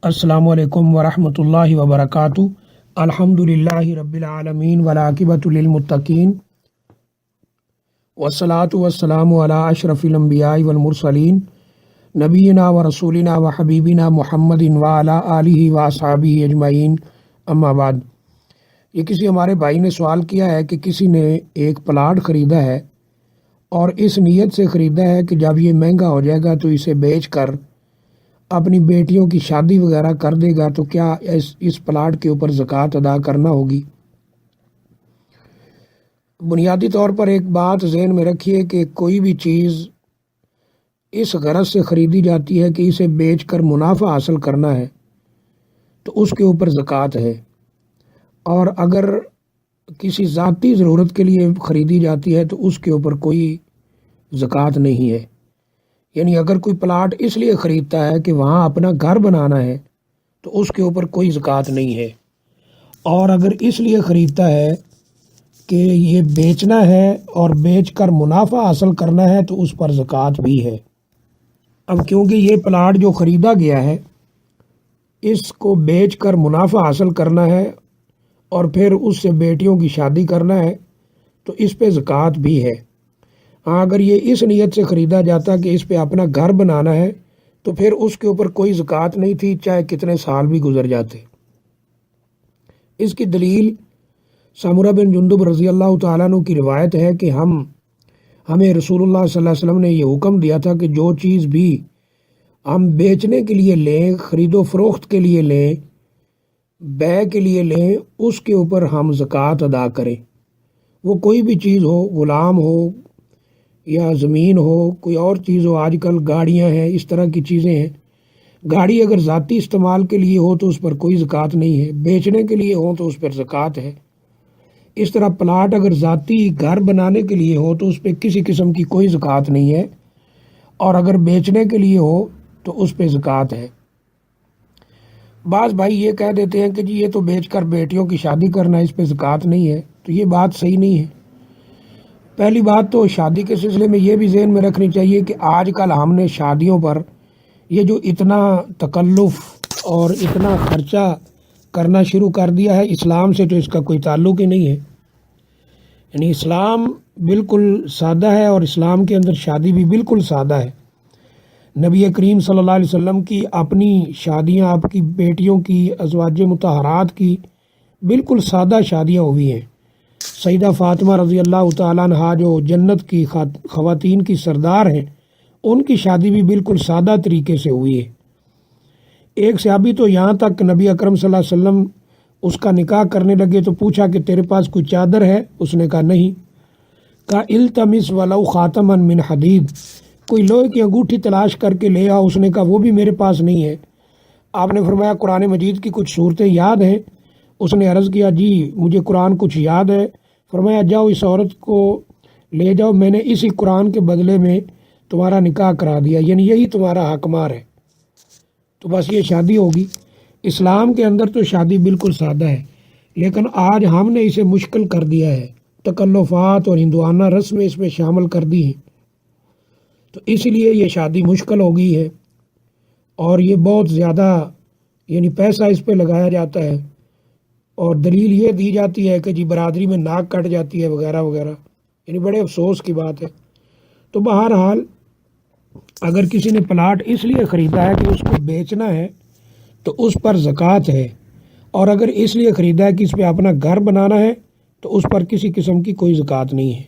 السلام علیکم ورحمۃ اللہ وبرکاتہ۔ الحمدللہ رب العالمین والعاقبۃ للمتقین والصلاۃ والسلام علی اشرف الانبیاء والمرسلین نبینا و رسولنا و حبیبنا محمد وعلی آلہ واصحابہ اجمعین، اما بعد۔ یہ کسی ہمارے بھائی نے سوال کیا ہے کہ کسی نے ایک پلاٹ خریدا ہے اور اس نیت سے خریدا ہے کہ جب یہ مہنگا ہو جائے گا تو اسے بیچ کر اپنی بیٹیوں کی شادی وغیرہ کر دے گا، تو کیا اس پلاٹ کے اوپر زکوٰۃ ادا کرنا ہوگی؟ بنیادی طور پر ایک بات ذہن میں رکھیے کہ کوئی بھی چیز اس غرض سے خریدی جاتی ہے کہ اسے بیچ کر منافع حاصل کرنا ہے تو اس کے اوپر زکوٰۃ ہے، اور اگر کسی ذاتی ضرورت کے لیے خریدی جاتی ہے تو اس کے اوپر کوئی زکوٰۃ نہیں ہے۔ یعنی اگر کوئی پلاٹ اس لیے خریدتا ہے کہ وہاں اپنا گھر بنانا ہے تو اس کے اوپر کوئی زکوٰۃ نہیں ہے، اور اگر اس لیے خریدتا ہے کہ یہ بیچنا ہے اور بیچ کر منافع حاصل کرنا ہے تو اس پر زکوٰۃ بھی ہے۔ اب کیونکہ یہ پلاٹ جو خریدا گیا ہے اس کو بیچ کر منافع حاصل کرنا ہے اور پھر اس سے بیٹیوں کی شادی کرنا ہے تو اس پہ زکوٰۃ بھی ہے۔ ہاں، اگر یہ اس نیت سے خریدا جاتا کہ اس پہ اپنا گھر بنانا ہے تو پھر اس کے اوپر کوئی زکوٰۃ نہیں تھی، چاہے کتنے سال بھی گزر جاتے۔ اس کی دلیل سمرہ بن جندب رضی اللہ تعالیٰ عنہ کی روایت ہے کہ ہمیں رسول اللہ صلی اللہ علیہ وسلم نے یہ حکم دیا تھا کہ جو چیز بھی ہم بیچنے کے لیے لیں، خرید و فروخت کے لیے لیں، بیع کے لیے لیں، اس کے اوپر ہم زکوٰۃ ادا کریں۔ وہ کوئی بھی چیز ہو، غلام ہو یا زمین ہو، کوئی اور چیز ہو، آج کل گاڑیاں ہیں، اس طرح کی چیزیں ہیں۔ گاڑی اگر ذاتی استعمال کے لیے ہو تو اس پر کوئی زکوٰۃ نہیں ہے، بیچنے کے لیے ہو تو اس پر زکوٰۃ ہے۔ اس طرح پلاٹ اگر ذاتی گھر بنانے کے لیے ہو تو اس پہ کسی قسم کی کوئی زکوٰۃ نہیں ہے، اور اگر بیچنے کے لیے ہو تو اس پہ زکوٰۃ ہے۔ بعض بھائی یہ کہہ دیتے ہیں کہ جی یہ تو بیچ کر بیٹیوں کی شادی کرنا ہے، اس پہ زکوٰۃ نہیں ہے، تو یہ بات صحیح نہیں ہے۔ پہلی بات تو شادی کے سلسلے میں یہ بھی ذہن میں رکھنی چاہیے کہ آج کل ہم نے شادیوں پر یہ جو اتنا تکلف اور اتنا خرچہ کرنا شروع کر دیا ہے، اسلام سے تو اس کا کوئی تعلق ہی نہیں ہے۔ یعنی اسلام بالکل سادہ ہے، اور اسلام کے اندر شادی بھی بالکل سادہ ہے۔ نبی کریم صلی اللہ علیہ وسلم کی اپنی شادیاں، آپ کی بیٹیوں کی، ازواج مطہرات کی بالکل سادہ شادیاں ہوئی ہیں۔ سیدہ فاطمہ رضی اللہ تعالیٰ عنہا جو جنت کی خواتین کی سردار ہیں، ان کی شادی بھی بالکل سادہ طریقے سے ہوئی ہے۔ ایک صحابی تو یہاں تک کہ نبی اکرم صلی اللہ علیہ وسلم اس کا نکاح کرنے لگے تو پوچھا کہ تیرے پاس کوئی چادر ہے؟ اس نے کہا نہیں۔ کہا التمس ولو خاتما من حدید، کوئی لوہے کی انگوٹھی تلاش کر کے لے آؤ۔ اس نے کہا وہ بھی میرے پاس نہیں ہے۔ آپ نے فرمایا قرآن مجید کی کچھ صورتیں یاد ہیں؟ اس نے عرض کیا جی مجھے قرآن کچھ یاد ہے۔ فرمایا جاؤ اس عورت کو لے جاؤ، میں نے اسی قرآن کے بدلے میں تمہارا نکاح کرا دیا، یعنی یہی تمہارا حق مار ہے، تو بس یہ شادی ہوگی۔ اسلام کے اندر تو شادی بالکل سادہ ہے، لیکن آج ہم نے اسے مشکل کر دیا ہے، تکلفات اور ہندوانہ رسمیں اس میں شامل کر دی ہیں، تو اس لیے یہ شادی مشکل ہو گئی ہے، اور یہ بہت زیادہ یعنی پیسہ اس پہ لگایا جاتا ہے، اور دلیل یہ دی جاتی ہے کہ جی برادری میں ناک کٹ جاتی ہے وغیرہ وغیرہ، یعنی بڑے افسوس کی بات ہے۔ تو بہرحال اگر کسی نے پلاٹ اس لیے خریدا ہے کہ اس کو بیچنا ہے تو اس پر زکوٰۃ ہے، اور اگر اس لیے خریدا ہے کہ اس پہ اپنا گھر بنانا ہے تو اس پر کسی قسم کی کوئی زکوٰۃ نہیں ہے۔